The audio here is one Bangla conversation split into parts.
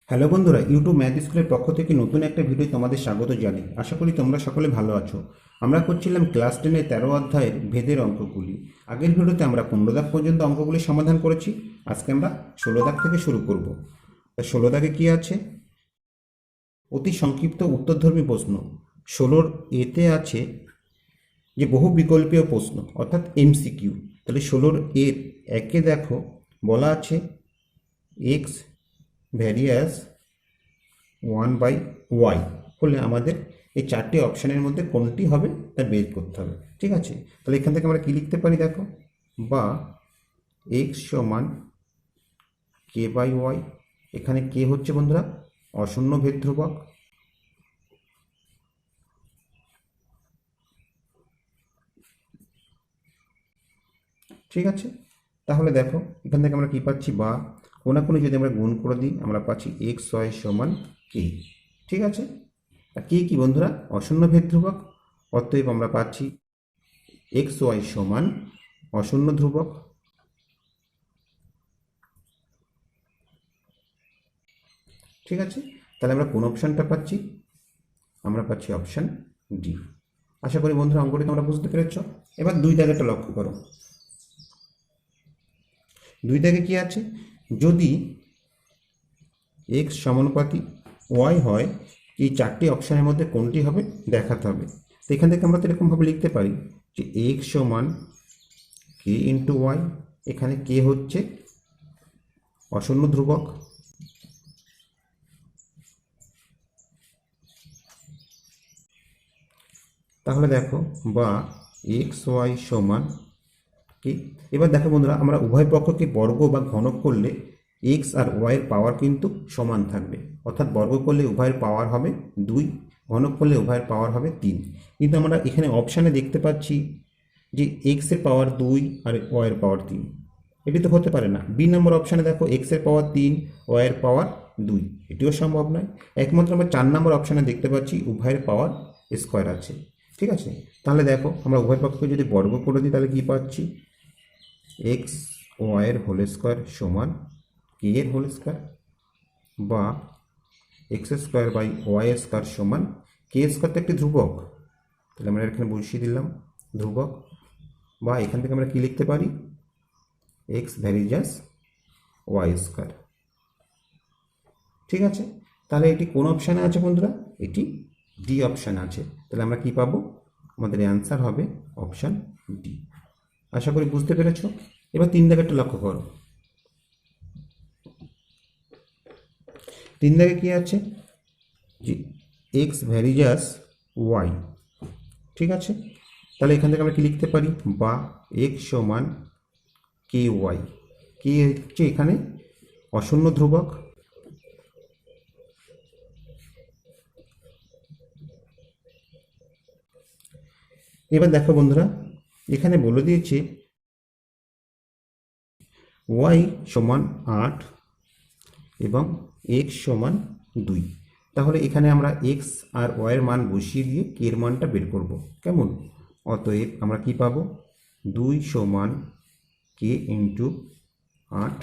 হ্যালো বন্ধুরা, ইউটিউব ম্যাথ স্কুলের পক্ষ থেকে নতুন একটা ভিডিও তোমাদের স্বাগত জানাই। আশা করি তোমরা সকলে ভালো আছো। আমরা করছিলাম ক্লাস 10-এর 13 অধ্যায়ের ভেদের অঙ্কগুলি। আগের ভিডিওতে আমরা 15 দাগ পর্যন্ত অঙ্কগুলি সমাধান করেছি। আজকে আমরা 16 দাগ থেকে শুরু করব। 16 দাগে কি আছে? অতি সংক্ষিপ্ত উত্তরধর্মী প্রশ্ন। 16 এতে আছে যে বহু বিকল্পীয় প্রশ্ন অর্থাৎ এমসিকিউ। তাহলে 16 এর একে দেখো বলা আছে এক্স ভ্যারিয়াস 1/y হলে আমাদের এই চারটি অপশানের মধ্যে কোনটি হবে তা বের করতে হবে। ঠিক আছে, তাহলে এখান থেকে আমরা কি লিখতে পারি দেখো, বা এক্স সমান k/y। এখানে কে হচ্ছে বন্ধুরা অশূন্য ভেদ ধ্রুবক। ঠিক আছে, তাহলে দেখো এখান থেকে আমরা কি পাচ্ছি, বা কোনাকুনি যদি আমরা গুণ করে দিই আমরা পাচ্ছি xy সমান কে। ঠিক আছে, আর কে কি বন্ধুরা অশূন্য ভেদ ধ্রুবক, অতএব আমরা পাচ্ছি xy সমান অশূন্য ধ্রুবক। ঠিক আছে, তাহলে আমরা কোন অপশানটা পাচ্ছি? আমরা পাচ্ছি অপশান ডি। আশা করি বন্ধুরা অঙ্কটি তোমরা বুঝতে পেরেছ। এবার 2 দাগেরটা লক্ষ্য করো। 2 দাগে কি আছে? যদি এক্স সমানুপাতি ওয়াই হয় এই চারটি অপশানের মধ্যে কোনটি হবে দেখাতে হবে। তো এখান থেকে আমরা তো এরকমভাবে লিখতে পারি যে এক্স সমান কে ইন্টু ওয়াই। এখানে কে হচ্ছে অশূন্য ধ্রুবক, তাহলে দেখো বা এক্স ওয়াই সমান কি। এবার দেখো বন্ধুরা, আমরা উভয় পক্ষকে বর্গ বা ঘনক করলে এক্স আর ওয়াইয়ের পাওয়ার কিন্তু সমান থাকবে, অর্থাৎ বর্গ করলে উভয়ের পাওয়ার হবে 2, ঘনক করলে উভয়ের পাওয়ার হবে 3। কিন্তু আমরা এখানে অপশানে দেখতে পাচ্ছি যে এক্সের পাওয়ার 2 আর ওয়াইয়ের পাওয়ার 3। এটি তো হতে পারে না। বি নম্বর অপশানে দেখো এক্সের পাওয়ার 3, ওয়াইয়ের পাওয়ার 2, এটিও সম্ভব নয়। একমাত্র আমরা 4 নম্বর অপশানে দেখতে পাচ্ছি উভয়ের পাওয়ার স্কোয়ার আছে। ঠিক আছে, তাহলে দেখো আমরা উভয় পক্ষকে যদি বর্গ করে দিই তাহলে কি পাচ্ছি, এক্স ওয়াইয়ের হোল স্কোয়ার সমান কে এর হোল স্কোয়ার, বা x square by y square সমান কে স্কোয়ার তো একটি ধ্রুবক, তাহলে আমরা এখানে বসিয়ে দিলাম ধ্রুবক। বা এখান থেকে আমরা কি লিখতে পারি, এক্স ভ্যারিজাস ওয়াই স্কোয়ার। ঠিক আছে, তাহলে এটি কোন অপশানে আছে বন্ধুরা? এটি ডি অপশানে আছে। তাহলে আমরা কি পাবো? আমাদের অ্যান্সার হবে অপশান ডি। আশা করি বুঝতে পেরেছ। এবার 3 দাগেরটা লক্ষ্য করো। 3 দাগে কি আছে যে এক্স ভ্যারিজাস ওয়াই। ঠিক আছে, তাহলে এখান থেকে আমরা কি লিখতে পারি, বা এক্স সমান কে ওয়াই। কে হচ্ছে এখানে অশূন্য ধ্রুবক। এবার দেখো বন্ধুরা, এখানে বলে দিয়েছে ওয়াই সমান 8 এবং এক্স সমান 2। তাহলে এখানে আমরা এক্স আর ওয়াইয়ের মান বসিয়ে দিয়ে কে এর মানটা বের করব। কেমন? অতএব আমরা কি পাবো, 2 সমান কে ইন্টু 8,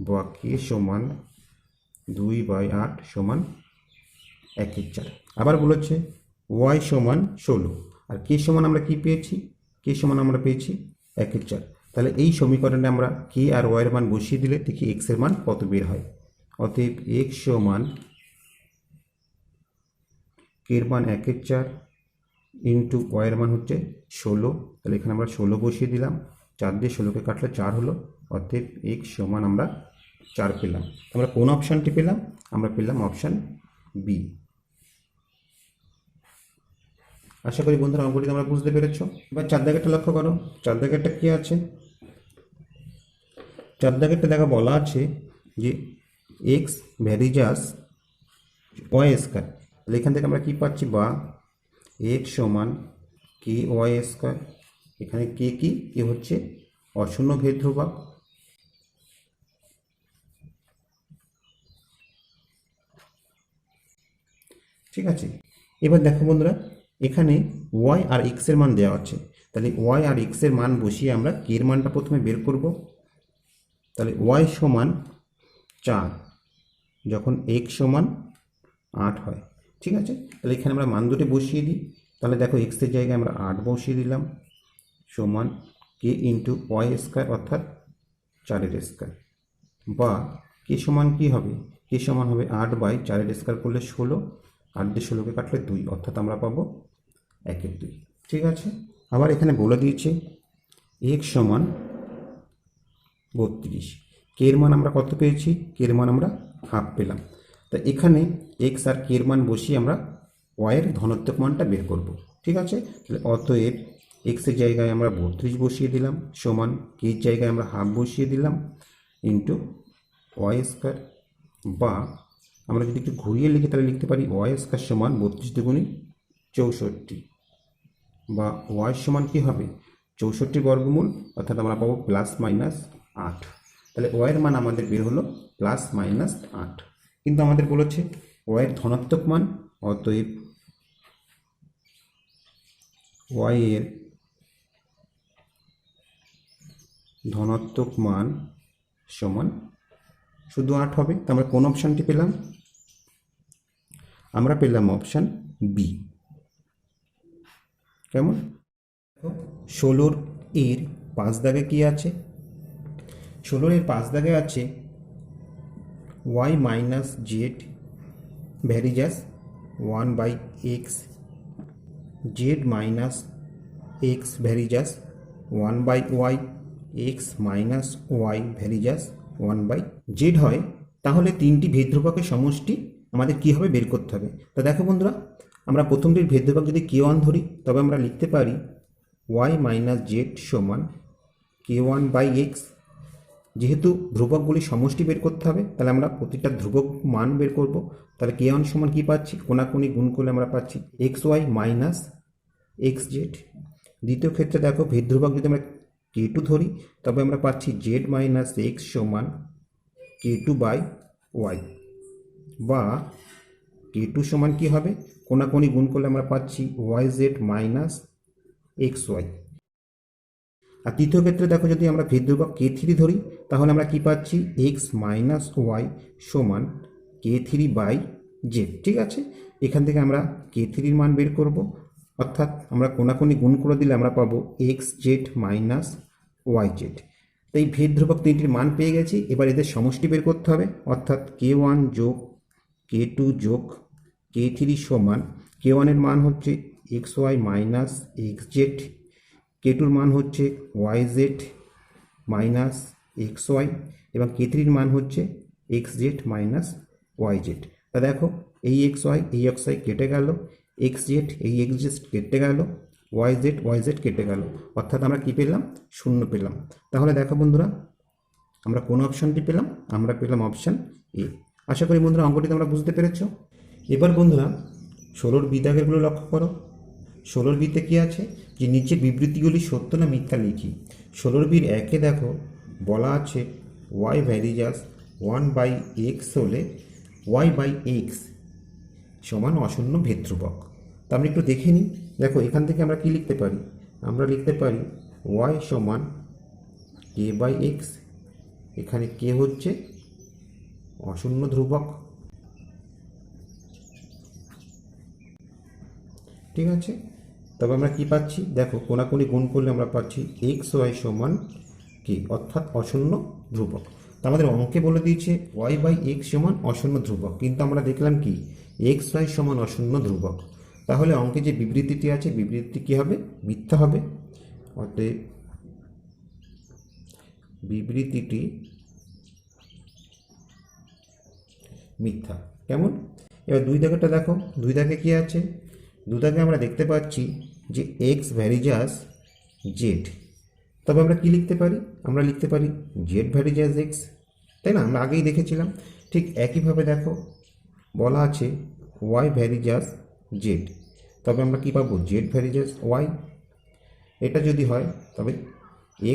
বা কে সমান 2/8 সমান 1/4। আবার বলেছে ওয়াই সমান 16, আর কে সমান আমরা কি পেয়েছি, কে সমান আমরা পেয়েছি 1/4। তাহলে এই সমীকরণে আমরা কে আর ওয়াইয়ের মান বসিয়ে দিলে দেখি এক্স এর মান কত বের হয়। অতএব এক্স সমান কে এর মান 1/4 ইন্টু ওয়াইয়ের মান হচ্ছে 16। তাহলে এখানে আমরা 16 বসিয়ে দিলাম, 4 দিয়ে 16কে কাটলে 4 হলো। অতএব এক্স সমান আমরা 4 পেলাম। আমরা কোন অপশানটি পেলাম? আমরা পেলাম অপশান বি। আশা করি বন্ধুরা অঙ্কটি তোমরা বুঝতে পেরেছো। এবার 4 দাগেরটা লক্ষ্য করো। 4 দাগেরটা কি আছে? 4 দাগেরটা দেখা বলা আছে যে এক্স ভ্যারিজাস ওয়াই স্কোয়ার। তাহলে এখান থেকে আমরা কি পাচ্ছি, বা এক্স সমান কে ওয়াই স্কোয়ার। এখানে কে কি, কে হচ্ছে অশূন্য ভেদ ধ্রুবক। ঠিক আছে, এবার দেখো বন্ধুরা, এখানে ওয়াই আর এক্স এর মান দেওয়া আছে। তাহলে ওয়াই আর এক্স এর মান বসিয়ে আমরা কে এর মানটা প্রথমে বের করব। তাহলে ওয়াই সমান 4 যখন এক্স সমান 8 হয়। ঠিক আছে, তাহলে এখানে আমরা মান দুটো বসিয়ে দিই। তাহলে দেখো এক্সের জায়গায় আমরা 8 বসিয়ে দিলাম, সমান কে ইন্টু ওয়াই স্কোয়ার অর্থাৎ 4 স্কোয়ার, বা কে সমান কি হবে, কে সমান হবে 8/4 স্কোয়ার করলে 16, 8 দিয়ে 16কে কাটলে 2, অর্থাৎ আমরা পাবো 1/2। ঠিক আছে, আবার এখানে বলে দিয়েছে এক্স সমান 32, কে এর মান আমরা কত পেয়েছি, কে এর মান আমরা হাফ পেলাম। তা এখানে এক্স আর কে এর মান বসিয়ে আমরা ওয়াইয়ের ধনাত্মক মানটা বের করব। ঠিক আছে, তাহলে অতএব এক্সের জায়গায় আমরা 32 বসিয়ে দিলাম, সমান কে এর জায়গায় আমরা হাফ বসিয়ে দিলাম, ইন্টু ওয়াই স্কোয়ার, বা আমরা যদি একটু ঘুরিয়ে লিখি তাহলে লিখতে পারি ওয়াই স্কোয়ার সমান 32 দুগুণী 64, বা ওয়াই সমান কী হবে 64 বর্গমূল, অর্থাৎ আমরা পাবো +-8। তাহলে ওয়াইয়ের মান আমাদের বের হলো +-8, কিন্তু আমাদের বলেছে ওয়াইয়ের ধনাত্মক মান, অতএব ওয়াইয়ের ধনাত্মক মান সমান শুধু 8 হবে। তো আমরা কোন অপশানটি পেলাম, আমরা পেলাম অপশান বি। কেমন, 16 এর 5 দাগে কি আছে, 16 এর 5 দাগে আছে y minus z varies as 1/x, z minus x varies as 1/y, x minus y varies as 1/z হয়। তাহলে তিনটি ভেদধ্রুবকের সমষ্টি আমাদের কী হবে বের করতে হবে। তা দেখো বন্ধুরা, আমরা প্রথমটির ভেদধ্রুবক যদি k1 ধরি তবে আমরা লিখতে পারি y মাইনাস জেড সমান k1/x। যেহেতু ধ্রুবকগুলি সমষ্টি বের করতে হবে, তাহলে আমরা প্রতিটা ধ্রুবক মান বের করব। তাহলে k1 সমান কী পাচ্ছি, কোনাকুনি গুণ করলে আমরা পাচ্ছি xy মাইনাস xz। দ্বিতীয় ক্ষেত্রে দেখো ভেদধ্রুবক যদি আমরা k2 ধরি তবে আমরা পাচ্ছি z মাইনাস এক্স সমান k2/y, বা k2 সমান কী হবে, কোনাকুনি গুণ করলে আমরা পাচ্ছি yz মাইনাস xy। আর তৃতীয় ক্ষেত্রে দেখো যদি আমরা ভেদধ্রুবক k3 ধরি তাহলে আমরা কি পাচ্ছি x মাইনাস ওয়াই সমান k3/z। ঠিক আছে, এখান থেকে আমরা k3-র মান বের করব, অর্থাৎ আমরা কোনাকুনি গুণ করে দিলে আমরা পাবো xz মাইনাস yz। তো এই ভেদধ্রুবক তিনটির মান পেয়ে গেছি, এবার এদের সমষ্টি বের করতে হবে, অর্থাৎ k1 যোগ k2 যোগ k3 সমান k1-এর মান হচ্ছে xy মাইনাস xz, k2-র মান হচ্ছে yz মাইনাস xy, এবং k3-র মান হচ্ছে xz মাইনাস yz। তা দেখো এই xy কেটে গেল, xz এই xz কেটে গেল, yz কেটে গেল, অর্থাৎ আমরা কি পেলাম, 0 পেলাম। তাহলে দেখো বন্ধুরা আমরা কোন অপশানটি পেলাম, আমরা পেলাম অপশান এ। আশা করি বন্ধুরা অঙ্কটি তোমরা বুঝতে পেরেছ। এবার বন্ধুরা 16 বি দাগেরগুলো লক্ষ্য করো। 16 বিতে কি আছে, যে নিচের বিবৃতিগুলি সত্য না মিথ্যা লিখি। 16 বির 1-এ দেখো বলা আছে y ভ্যারিজাস 1/x হলে y/x সমান অশূন্য ভেদধ্রুবক। তা আমরা একটু দেখে নিই। দেখো এখান থেকে আমরা কি লিখতে পারি, আমরা লিখতে পারি y সমান k/x, এখানে k হচ্ছে অশূন্য ধ্রুবক। ঠিক আছে, তবে আমরা কি পাচ্ছি, দেখো কোনাকুনি গুণ করলে আমরা পাচ্ছি xy সমান k, অর্থাৎ অশূন্য ধ্রুবক। তো আমাদের অঙ্কে বলে দিয়েছে y/x সমান অশূন্য ধ্রুবক, কিন্তু আমরা দেখলাম কি xy সমান অশূন্য ধ্রুবক। তাহলে অঙ্কে যে বিবৃতিটি আছে বিবৃতিটি কী হবে, মিথ্যা হবে। অতএব বিবৃতিটি মিথ্যা। কেমন, এবার 2 দাগেরটা দেখো, 2 দাগে কি আছে, 2 দাগে আমরা দেখতে পাচ্ছি যে x ভ্যারিজাস z। তবে আমরা কি লিখতে পারি, আমরা লিখতে পারি z ভ্যারিজাস x, তাই না, আমরা আগেই দেখেছিলাম। ঠিক একইভাবে দেখো বলা আছে y ভ্যারিজাস z, তবে আমরা কি পাবো z ভ্যারিজাস y। এটা যদি হয় তবে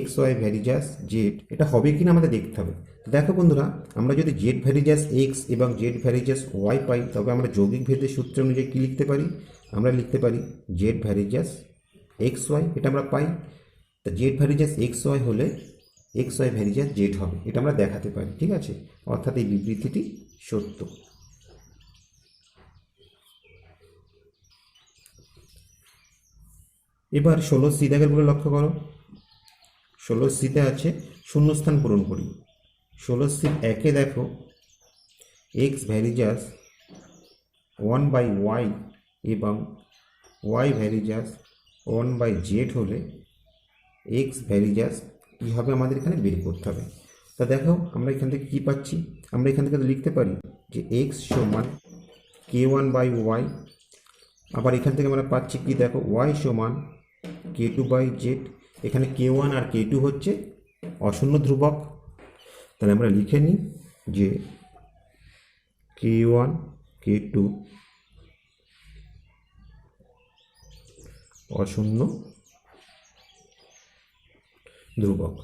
xy ভ্যারিজাস z, এটা হবে কিনা আমাদের দেখতে হবে। দেখো বন্ধুরা, আমরা যদি z ভ্যারিজাস x এবং z ভ্যারিজাস y পাই তবে আমরা যৌগিক ভেদের সূত্র অনুযায়ী কী লিখতে পারি, আমরা লিখতে পারি z ভ্যারিজাস xy, এটা আমরা পাই। তা z ভ্যারিজাস xy হলে xy ভ্যারিজাস z হবে, এটা আমরা দেখাতে পারি। ঠিক আছে, অর্থাৎ এই বিবৃতিটি সত্য। এবার 16 দাগেরগুলো লক্ষ্য করো। 16 আছে শূন্যস্থান পূরণ করি। 16 দেখো এক্স ভ্যারিজাস 1/y এবং y ভ্যারিজাস 1/z হলে এক্স ভ্যারিজাস কী হবে আমাদের এখানে বের করতে হবে। তা দেখো আমরা এখান থেকে কী পাচ্ছি, আমরা এখান থেকে লিখতে পারি যে এক্স সমান k1/y। আবার এখান থেকে আমরা পাচ্ছি কি দেখো y সমান k2/z। এখানে k1 আর k2 হচ্ছে অশূন্য ধ্রুবক, তাহলে আমরা লিখে নিই যে k1 k2 অশূন্য ধ্রুবক।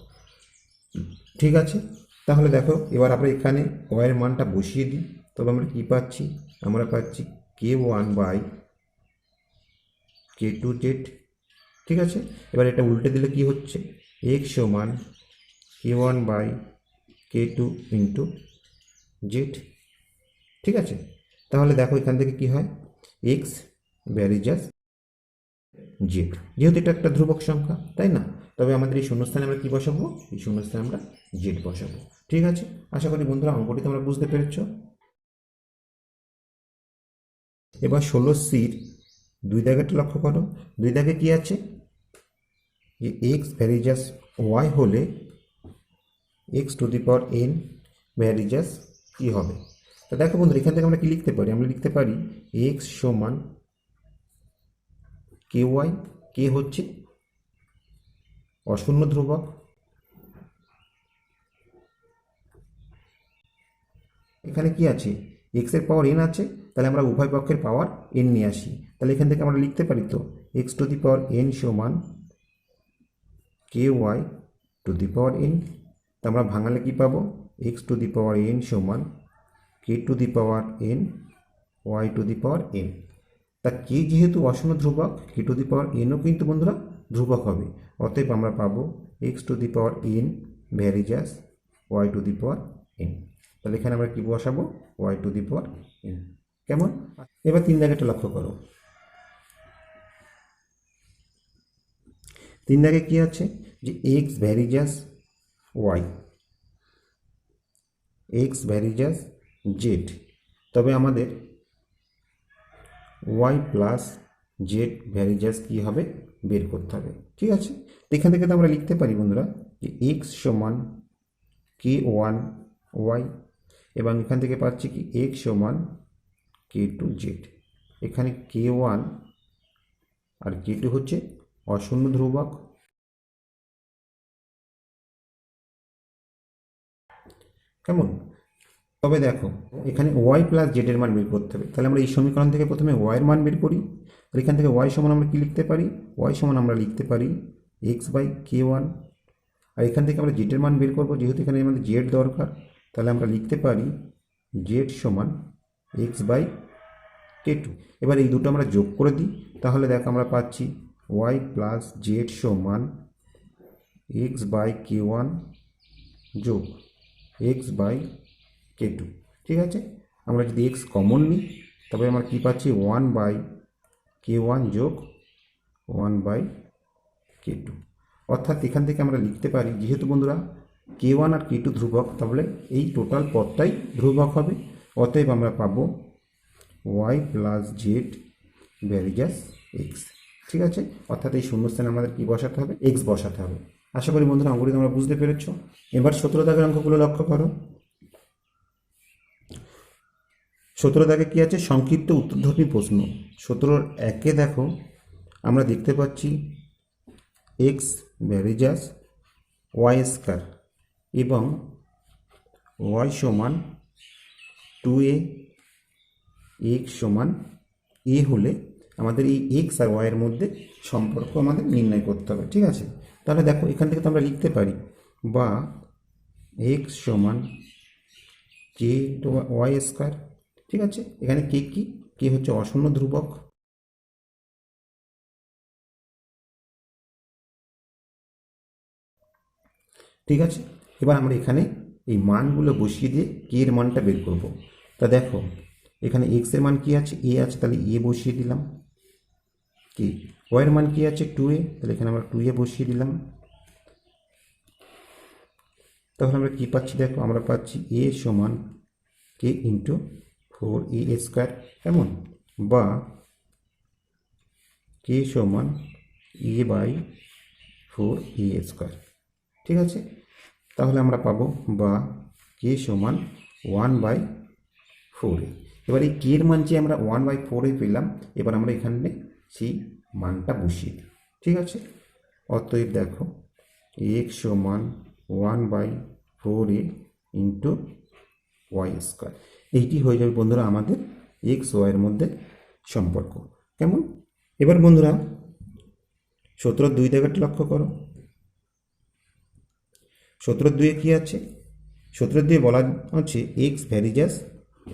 ঠিক আছে, তাহলে দেখো এবার আমরা এখানে ওয়ের মানটা বসিয়ে দিই। তবে আমরা কি পাচ্ছি, আমরা পাচ্ছি k1/k2z। ঠিক আছে, এবার এটা উল্টে দিলে কি হচ্ছে, x সমান k1/k2 ইন্টু জেড। ঠিক আছে, তাহলে দেখো এখান থেকে কি হয়, এক্স ভ্যারিজাস জেড, যেহেতু এটা একটা ধ্রুবক সংখ্যা তাই না, তবে আমাদের এই শূন্যস্থানে আমরা কি বসাবো, এই শূন্যস্থানে আমরা জেড বসাবো। ঠিক আছে, আশা করি বন্ধুরা অঙ্কটি তোমরা বুঝতে পেরেছ। এবার 16 2 দাগেরটা লক্ষ্য করো। 2 দাগে কি আছে, যে এক্স ভ্যারিজাস ওয়াই হলে x⁴n ভ্যারিজাস কি হবে। তা দেখো বন্ধুরা এখান থেকে আমরা কি লিখতে পারি, আমরা লিখতে পারি এক্স সমান ky, কে হচ্ছে অশূন্য ধ্রুবক, এখানে কি আছে এক্স এর পাওয়ার এন আছে, তাহলে আমরা উভয় পক্ষের পাওয়ার এন নিয়ে আসি। তাহলে এখান থেকে আমরা লিখতে পারি তো x⁴n সমান ky⁴n। তা আমরা ভাঙালে কি পাবো, x⁴n সমান k⁴n y⁴n। তা কে যেহেতু অশূন্য ধ্রুবক, k⁴nও কিন্তু বন্ধুরা ধ্রুবক হবে, অতএব আমরা পাবো x⁴n ভ্যারিজাস y⁴n। তাহলে এখানে আমরা কি বসাবো, y⁴n। কেমন, এবার 3 দাগেরটা লক্ষ্য করো। 3 দাগে কি আছে, যে x varies as y, x varies as z, তবে আমাদের ওয়াই প্লাস জেড ভ্যারিজাস কি হবে বের করতে হবে। ঠিক আছে, তো এখান থেকে তো আমরা লিখতে পারি বন্ধুরা যে এক্স সমান k1y, এবং এখান থেকে পাচ্ছি কি এক্স সমান k2z। এখানে k1 আর k2 হচ্ছে অশূন্য ধ্রুবক। কেমন, তবে দেখো এখানে ওয়াই প্লাস জেডের মান বের করতে হবে, তাহলে আমরা এই সমীকরণ থেকে প্রথমে ওয়াইয়ের মান বের করি। আর এখান থেকে ওয়াই সমান আমরা কি লিখতে পারি, ওয়াই সমান আমরা লিখতে পারি x/k1। আর এখান থেকে আমরা জেডের মান বের করবো, যেহেতু এখানে আমাদের জেড দরকার, তাহলে আমরা লিখতে পারি জেড সমান x/k2। এবার এই দুটো আমরা যোগ করে দিই, তাহলে দেখো আমরা পাচ্ছি ওয়াই প্লাস জেড সমান x/k1 যোগ x/k2। ঠিক আছে, আমরা যদি x কমন নিই তবে আমরা কি পাচ্ছি 1/k1 যোগ 1/k2। অর্থাৎ এখান থেকে আমরা লিখতে পারি, যেহেতু বন্ধুরা k1 আর k2 ধ্রুবক, তাহলে এই টোটাল পদটাই ধ্রুবক হবে, অতএব আমরা পাবো y plus Z varies as x। ঠিক আছে, অর্থাৎ এই শূন্যস্থানে আমাদের কি বসাতে হবে, x বসাতে হবে। আশা করি বন্ধুরা অঙ্কটি তোমরা বুঝতে পেরেছ। এবার 17 দাগের অঙ্কগুলো লক্ষ্য করো। 17 দাগে কি আছে, সংক্ষিপ্ত উত্তরধর্মী প্রশ্ন। 17 দেখো আমরা দেখতে পাচ্ছি এক্স ভ্যারিজাস ওয়াই স্কয়ার এবং ওয়াই সমান 2a, এক্স সমান এ হলে আমাদের এই এক্স আর ওয়াইয়ের মধ্যে সম্পর্ক আমাদের নির্ণয় করতে হবে। ঠিক আছে, তাহলে দেখো এখান থেকে তো আমরা লিখতে পারি বা এক্স সমান কে ওয়াই স্কয়ার। ঠিক আছে, এখানে কে কি, কে হচ্ছে অশূন্য ধ্রুবক। ঠিক আছে, এবার আমরা এখানে এই মানগুলো বসিয়ে দিয়ে কে এর মানটা বের করব। তা দেখো এখানে এক্স এর মান কি আছে, এ আছে, তাহলে এ বসিয়ে দিলাম। কি ওয়াই এর মান কি আছে, 2a, তাহলে এখানে আমরা 2a বসিয়ে দিলাম। তাহলে আমরা কি পাচ্ছি দেখো, আমরা পাচ্ছি এ সমান কে ইন্টু 4a স্কোয়ার, কেমন, বা কে সমান এ বাই 4a স্কোয়ার। ঠিক আছে, তাহলে আমরা পাবো বা কে সমান 1/4a। এবার এই কে এর মান যে আমরা 1/4a পেলাম, এবার আমরা এখানে সেই মানটা বসিয়ে দিই। ঠিক আছে, অতএব দেখো এক্স সমান 1/4a ইন্টু ওয়াই স্কোয়ার। এইটি হয়ে যাবে বন্ধুরা আমাদের এক্স ওয়াইয়ের মধ্যে সম্পর্ক। কেমন, এবার বন্ধুরা 17-2 জায়গাটা লক্ষ্য করো। 17-2 কি আছে, 17-2 বলা আছে এক্স ভ্যারিজাস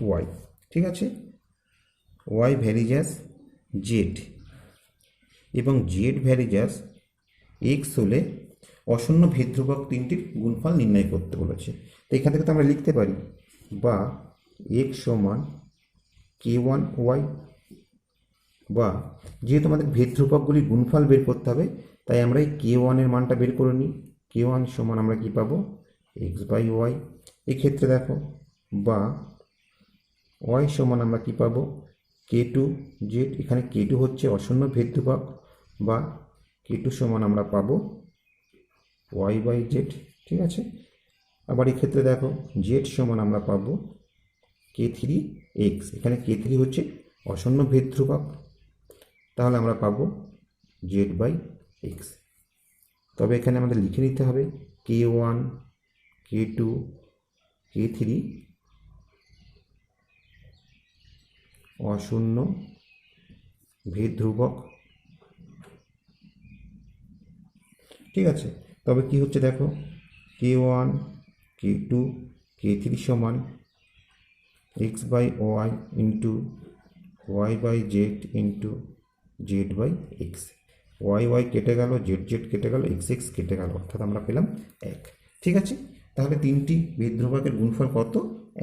ওয়াই। ঠিক আছে, ওয়াই ভ্যারিজাস জেড এবং জেড ভ্যারিজাস এক্স হলে অশূন্য ভেদ-ধ্রুবক তিনটির গুণফল নির্ণয় করতে বলেছে। তো এখান থেকে তো আমরা লিখতে পারি বা এক্স সমান k1y, বা যেহেতু আমাদের ভেদ-ধ্রুবকগুলির গুণফল বের করতে হবে, তাই আমরা এই k1 এর মানটা বের করে নিই। k1 সমান আমরা কি পাবো, x/y। এক্ষেত্রে দেখো বা y সমান আমরা কি পাবো, k2z। এখানে k2 হচ্ছে অশূন্য ভেদ-ধ্রুবক, বা k2 সমান আমরা পাবো y/z। ঠিক আছে, আবার এক্ষেত্রে দেখো z সমান আমরা পাবো k3x। এখানে k3 হচ্ছে অশূন্য ভেদ-ধ্রুবক, তাহলে আমরা পাবো z/x। তবে এখানে আমাদের লিখে নিতে হবে k1, k2, k3 অশূন্য ভেদ-ধ্রুবক। ঠিক আছে, তবে কি হচ্ছে দেখো k1, k2, k3 সমান x/y into y/z into z/x। y কেটে গেল, z কেটে গেল, x কেটে গেল, অর্থাৎ আমরা পেলাম 1। ঠিক আছে, তাহলে তিনটি ভেদ-ধ্রুবকের গুণফল কত,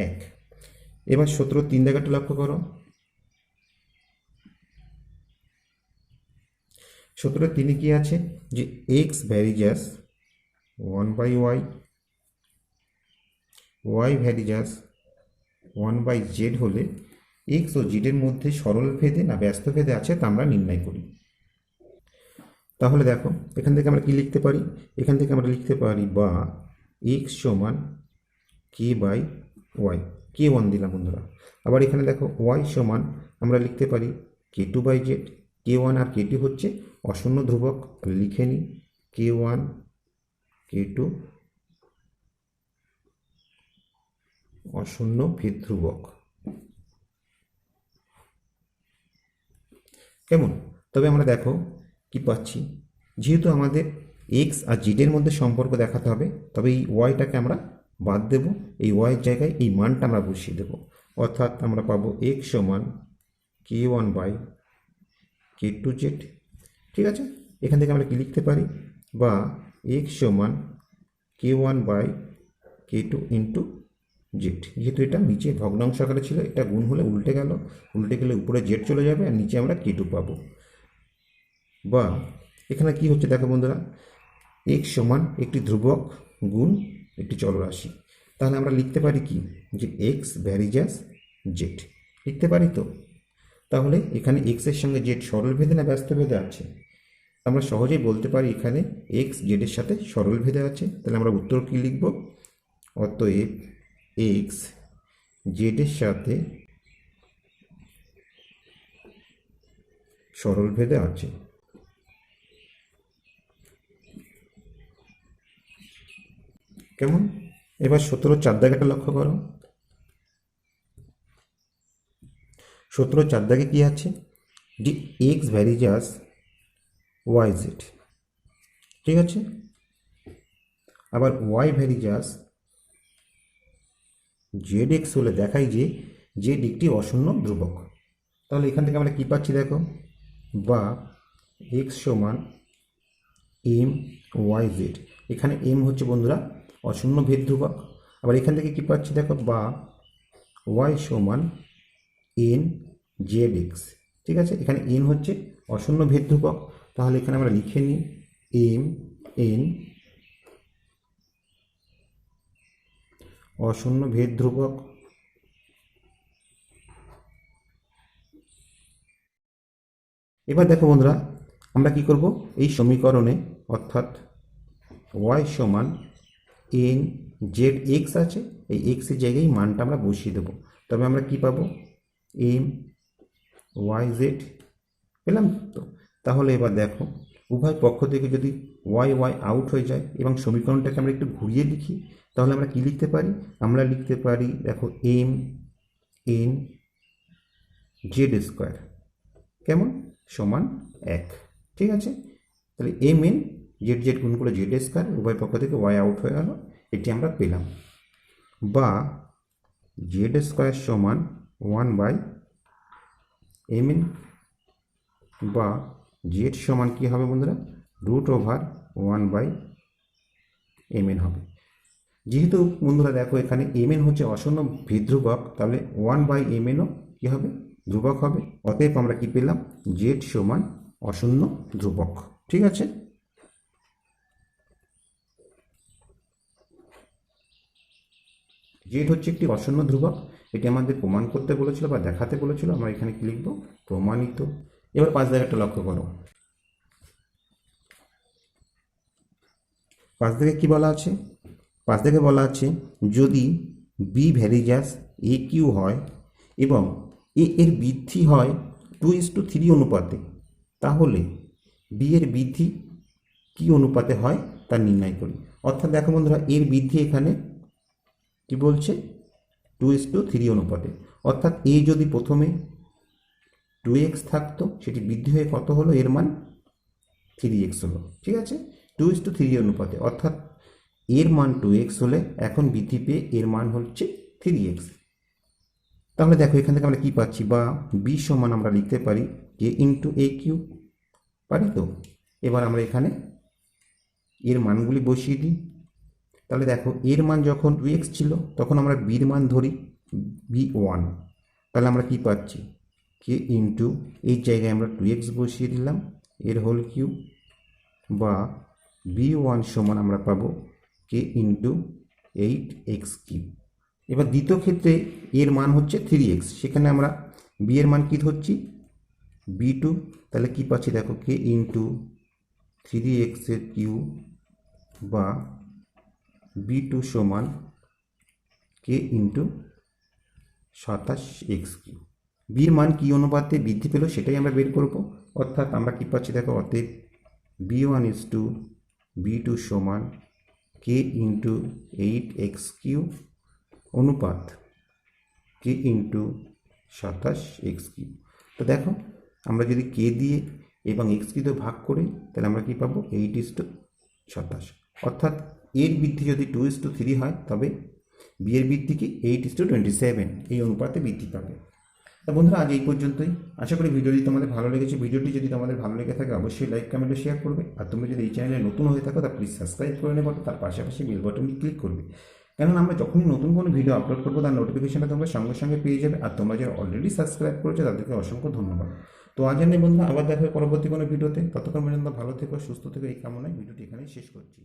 1। এবার 17-3 জায়গাটা লক্ষ্য করো। 17-3 কি আছে, যে x varies as 1/y, Y varies as 1/z হলে এক্স ও জেডের মধ্যে সরল ভেদে না ব্যস্ত ভেদে আছে তা আমরা নির্ণয় করি। তাহলে দেখো এখান থেকে আমরা কি লিখতে পারি, এখান থেকে আমরা লিখতে পারি বা এক্স সমান k/y, k1 দিলাম বন্ধুরা। আবার এখানে দেখো ওয়াই সমান আমরা লিখতে পারি k2/z। k1 আর k2 হচ্ছে অশূন্য ধ্রুবক, লিখে নিই k1, k2 অশূন্য ভেদ ধ্রুবক। কেমন, তবে আমরা দেখো কি পাচ্ছি, যেহেতু আমাদের এক্স আর জেডের মধ্যে সম্পর্ক দেখাতে হবে, তবে এই ওয়াইটাকে আমরা বাদ দেব, এই ওয়াইয়ের জায়গায় এই মানটা আমরা বসিয়ে দেব। অর্থাৎ আমরা পাবো এক্স সমান k1/k2z। ঠিক আছে, এখান থেকে আমরা কি লিখতে পারি, বা এক্স সমান k1/k2 ইন্টু জেড। যেহেতু এটা নিচে ভগ্নাংশ আকারে ছিল, এটা গুণ হলে উল্টে গেল, উল্টে গেলে উপরে জেড চলে যাবে আর নিচে আমরা k2 পাবো। বা এখানে কি হচ্ছে দেখো বন্ধুরা, এক্স সমান একটি ধ্রুবক গুণ একটি চলরাশি। তাহলে আমরা লিখতে পারি কি, যে এক্স ভ্যারিজাস জেড লিখতে পারি। তো তাহলে এখানে এক্স এর সঙ্গে জেড সরল ভেদে না ব্যস্ত ভেদে আছে, আমরা সহজেই বলতে পারি এখানে এক্স জেডের সাথে সরল ভেদে আছে। তাহলে আমরা উত্তর কি লিখব, অতএব এক্স জেডের সাথে সরল ভেদে আছে। কেমন, এবার 17-4 দাগেটা লক্ষ্য করো। 17-4 দাগে কি আছে, যে এক্স ভ্যারিজাস ওয়াই জেড। ঠিক আছে, আবার ওয়াই ভ্যারিজাস জেড এক্স হলে দেখাই যে জেড একটি অশূন্য ধ্রুবক। তাহলে এখান থেকে আমরা কি পাচ্ছি দেখো, বা এক্স সমান এম ওয়াই জেড। এখানে এম হচ্ছে বন্ধুরা অশূন্য ভেদ ধ্রুবক। আবার এখান থেকে কি পাচ্ছি দেখো, বা ওয়াই সমান এন জেড এক্স। ঠিক আছে, এখানে এন হচ্ছে অশূন্য ভেদ ধ্রুবক, তাহলে এখানে আমরা লিখে নিই এম এন অশূন্য ভেদ ধ্রুবক। এবার দেখো বন্ধুরা, আমরা কি করব, এই সমীকরণে অর্থাৎ ওয়াই সমান এন জেড এক্স আছে, এই এক্সের জায়গায় মানটা আমরা বসিয়ে দেবো। তবে আমরা কি পাবো, এম ওয়াই জেড পেলাম তো। তাহলে এবার দেখো, উভয় পক্ষ থেকে যদি ওয়াই ওয়াই আউট হয়ে যায় এবং সমীকরণটাকে আমরা একটু ঘুরিয়ে লিখি, তাহলে আমরা কি লিখতে পারি, আমরা লিখতে পারি দেখো এম এন জেড স্কোয়ার কেমন সমান 1। ঠিক আছে, তাহলে এম এন জেড জেড গুণ করে জেড স্কোয়ার, উভয় পক্ষ থেকে ওয়াই আউট হয়ে গেল, এটি আমরা পেলাম। বা জেড স্কোয়ার সমান 1 এম এন, বা জেড সমান কী হবে বন্ধুরা, √1 এম এন হবে। যেহেতু বন্ধুরা দেখো এখানে এম এন হচ্ছে অশূন্য ভেদ ধ্রুবক, তাহলে 1 এম এনও কী হবে, ধ্রুবক হবে। অতএব আমরা কি পেলাম, জেড সমান অশূন্য ধ্রুবক। ঠিক আছে, জেড হচ্ছে একটি অশূন্য ধ্রুবক, এটি আমাদের প্রমাণ করতে বলেছিল বা দেখাতে বলেছিল, আমরা এখানে কি লিখব, প্রমাণিত। এবার 5 দাগেরটা লক্ষ্য করো, 5 দাগে কি বলা আছে, 5 দাগে বলা আছে যদি বি ভ্যারিজাস এ কিউ হয় এবং এ এর বৃদ্ধি হয় 2:3 অনুপাতে, তাহলে বি এর বৃদ্ধি কি অনুপাতে হয় তা নির্ণয় করি। অর্থাৎ দেখো বন্ধুরা, এর বৃদ্ধি এখানে কি বলছে, 2:3 অনুপাতে। অর্থাৎ এ যদি প্রথমে 2x থাকতো, সেটি বৃদ্ধি হয়ে কত হলো, এর মান 3x হলো। ঠিক আছে, 2:3 অনুপাতে, অর্থাৎ এর মান 2x হলে এখন বৃদ্ধি পেয়ে এর মান হচ্ছে 3x। তাহলে দেখো এখান থেকে আমরা কি পাচ্ছি, বা বি সমান আমরা লিখতে পারি কে ইন্টু এ কিউ, পারি তো। এবার আমরা এখানে এর মানগুলি বসিয়ে দিই। তাহলে দেখো এর মান যখন 2x ছিল তখন আমরা বির মান ধরি b1, তাহলে আমরা কি পাচ্ছি, কে ইন্টু এই জায়গায় আমরা 2x বসিয়ে দিলাম, এর হোল কিউ, বা b1 সমান আমরা পাবো কে ইন্টু 8x কিউ। এবার দ্বিতীয় ক্ষেত্রে এর মান হচ্ছে 3x, সেখানে আমরা বি এর মান কি ধরছি, b2, তাহলে কি পাচ্ছি দেখো কে ইন্টু 3x এর কিউ, বা b2 সমান কে ইন্টু 27x কিউ। বির মান কি অনুপাতে বৃদ্ধি পেল সেটাই আমরা বের করব। অর্থাৎ আমরা কি পাচ্ছি দেখো, অতএব b1 is to b2 সমান কে ইন্টু 8x কিউ অনুপাত কে ইন্টু 27x কিউ। তো দেখো আমরা যদি কে দিয়ে এবং এক্স কিউ দিয়ে ভাগ করি, তাহলে আমরা কি পাবো, 8:27। অর্থাৎ এর বৃদ্ধি যদি 2:3 হয়, তবে বি এর বৃদ্ধি কি 8:27 এই অনুপাতে বৃদ্ধি পাবে। তা বন্ধুরা, আজ এই পর্যন্তই। আশা করি ভিডিওটি তোমাদের ভালো লেগেছে। ভিডিওটি যদি তোমাদের ভালো লেগে থাকে অবশ্যই লাইক কমেন্ট ও শেয়ার করবে। আর তুমি যদি এই চ্যানেলে নতুন হয়ে থাকো তা প্লিজ সাবস্ক্রাইব করে নেবে, তার পাশাপাশি বেল বাটনটি ক্লিক করবে, কেননা আমরা যখনই নতুন কোনো ভিডিও আপলোড করবো তার নোটিফিকেশনটা তোমরা সঙ্গে সঙ্গে পেয়ে যাবে। আর তোমরা যারা অলরেডি সাবস্ক্রাইব করেছো তাদেরকে অসংখ্য ধন্যবাদ। তো আজ নেই বন্ধুরা, আবার দেখা হবে পরবর্তী কোনো ভিডিওতে। ততক্ষণ পর্যন্ত ভালো থেকো, সুস্থ থেকো, এই কামনায় ভিডিওটি এখানেই শেষ করছি।